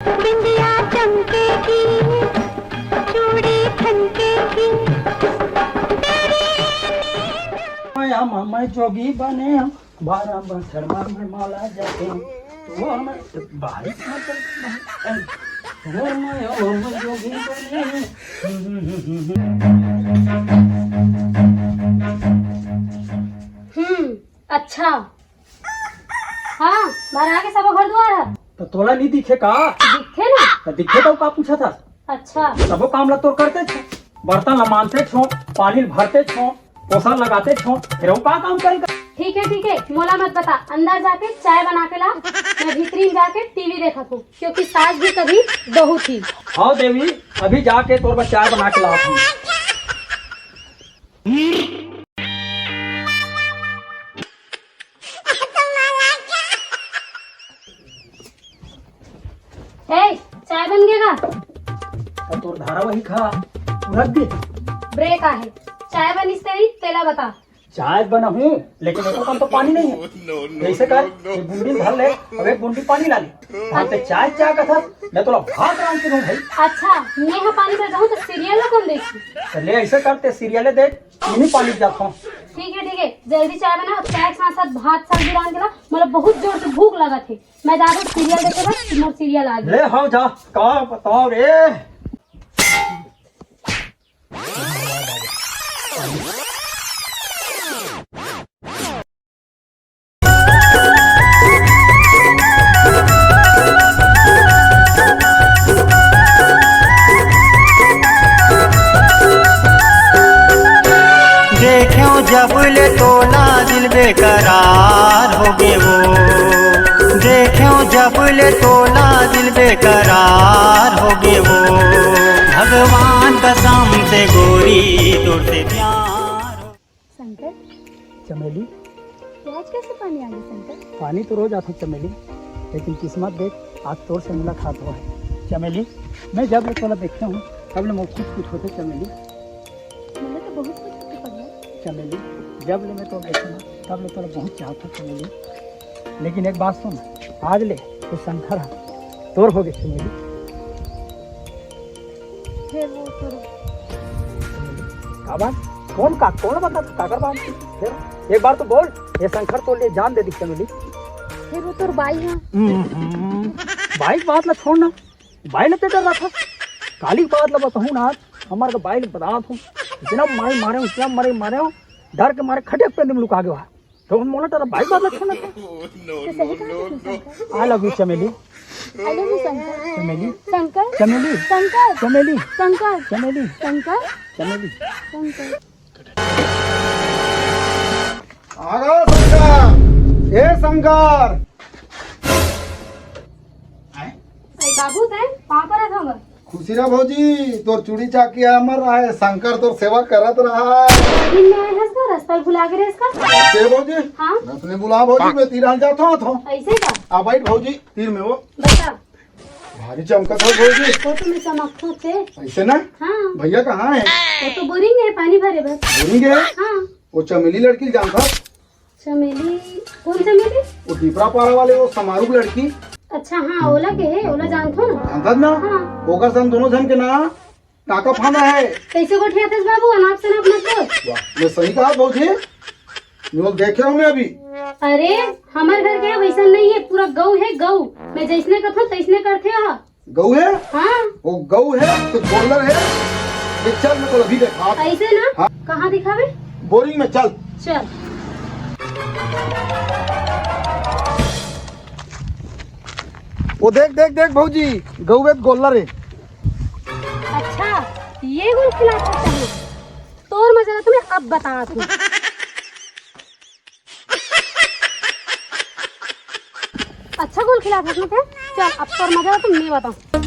बिंदिया चमकेगी, चूड़ी खनकेगी, मैं जोगी बने हूँ, 12 बछड़ में माला जाते हूँ, तो मैं बाहर मैं जोगी बने अच्छा। हाँ, बाहर आके सब घर द्वार है। तो तोला नहीं दिखे का? दिखे ना? तो दिखे तो का पूछा था? अच्छा। सबो काम ला तोर करते छो, बर्तन ला मानते छो, पानी भरते छो, पोसा लगाते छो, फिर वो का काम करेगा? ठीक है, मोला मत बता। अंदर जाके चाय बना के ला, मैं भीतरी जाके टीवी देखा हूँ, क्योंकि सास भी कभी बहू थी। हाँ देवी, अभी जाके तोर चाय बना के लाता हूँ। चाय बन गएगा? और तोर धारा वही खा रख दे। ब्रेक आहे, चाय बनिस तेरी तेला बता। चाय बना हूँ, लेकिन मेरे को तो पानी नहीं है। कैसे कर? एक बूंदी भर ले, अब एक बूंदी पानी ला ले। और ते चाय का था, मैं तो भात राम के दूं भाई। अच्छा, मैं यहाँ पानी भर जाऊँ तो सीरियल कौन देखी? तो ले ऐसे करते, सीरियले देख, इन्हीं पानी जाता हूँ। ठीक है, जल्दी चाय बना। चाय के साथ साथ भात सब्जी डाल के ला, मतलब बहुत जोर से भूख लगा थे। मैं जा रहा हूँ सीरियल देखे, बस मोर सीरियल आ गया। ले हाँ जा, का बताओ रे। देख्यो जब ले तोला दिल बेकरार हो गे वो, देख्यो जब ले तोला दिल बेकरार हो गे वो, भगवान कसम से गोरी तोर से प्यार। शंकर, चमेली, आज कैसे पानी आ गया शंकर? पानी तो रोज आता चमेली, लेकिन किस्मत देख आज तोर से मुलाकात हो है। चमेली, मैं जब ले तोला देखता हूँ तब ले मुझे कुछ होते चमेली। मैंने तो बहुत कुछ पकड़ा चमेली, जब ले मैं तो देखा ना तब ले तोला बहुत चाहता चमेली, लेकिन एक बात सुन, आज ले तो शंकर तोर हो गए चमेली। फिर वो तो का बात? कौन बता काकर बात? फिर एक बार तो बोल, ये शंकर तो ले जान दे दी चमेली। फिर वो तो बाई है। बाइक बात ला छोड़ना, बाई लेते डर रहा था, काली बात ला बताऊँ ना, आज हमारे तो बाइक बता रहा हूँ, इतना मारे इतना मारे हो, डर के मारे खटे पे लुक आ गया। तो मोला तेरा बाइक बात ला छोड़ना था। आई लव यू चमेली, आई लव यू शंकर। चमेली, शंकर, चमेली, शंकर, चमेली, शंकर, चमेली, शंकर, चमेली। शंकर। आ गया शंकर, ए शंकर। बाबू थे कहाँ पर है हम? खुशीरा भौजी तोर चूड़ी चाकी हमर रहा है, शंकर तोर सेवा करत रहा है। दिन में आए हैं इसका, रास्ता भुला के रहे इसका। ए भौजी, हाँ? अपने बुला भौजी, मैं तीर हाल जाता हूँ। ऐसे का? आ बैठ भौजी, तीर में वो बता। भारी चमकत हो भौजी। वो तो मैं चमकते थे। ऐसे ना? हाँ। भैया कहाँ है? वो तो बोरिंग है, पानी भरे बस। बोरिंग है? हाँ। वो चमेली लड़की जानता? चमेली? कौन चमेली? वो दीपरा पारा वाले वो समारू लड़की। अच्छा हाँ, ओला के है, ओला जानते हो ना? जानता ना? हाँ। होकर सन दोनों जन के ना काका फाना है। कैसे को ठिया थे बाबू, अनाप से ना अपना तो। वाह, मैं सही कहा भौजी, मैं देखे हूँ मैं अभी। अरे हमारे घर के वैसा नहीं है, पूरा गौ है गौ। मैं जैसने कथा तैसने करते हो। गऊ है? हाँ। वो गऊ है तो गोल्डर है। ये चल मैं तो अभी देखा। ऐसे ना? हाँ। कहाँ दिखावे? बोरिंग में चल। चल। वो देख देख देख भौजी, गऊ है तो गोल्डर है। अच्छा, ये गुल खिला सकता हूँ। तोर मजा तुम्हें अब बता दूँ। अच्छा गुल खिला सकते थे। चल अब तोर मजा तुम नहीं बताऊँ।